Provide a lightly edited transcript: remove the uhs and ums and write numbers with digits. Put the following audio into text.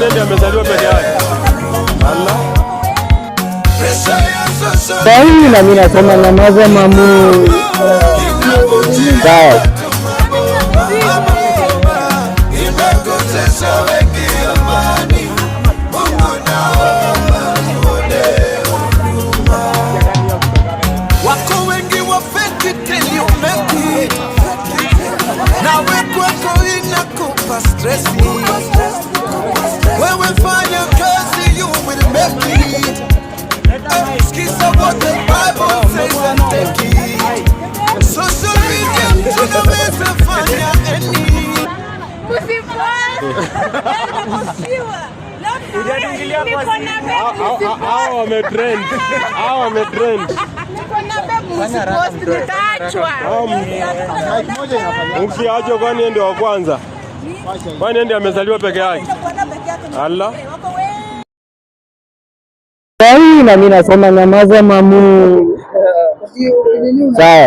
Kwani ndiye amezaliwa peke yake? Allah. Kwa hiyo na mimi nasema nyamaza mamu. Sawa. Wewe fanya kazi, you will make it. Sikiza what the Bible says and take it. Social media tunaweza fanya any. Hao wametrend. Hao wametrend. Ukiacho kwani ndio wa kwanza? Kwani ndiye amezaliwa peke yake? Allah. Kwa hiyo na mimi nasema nyamaza mamu. Sawa.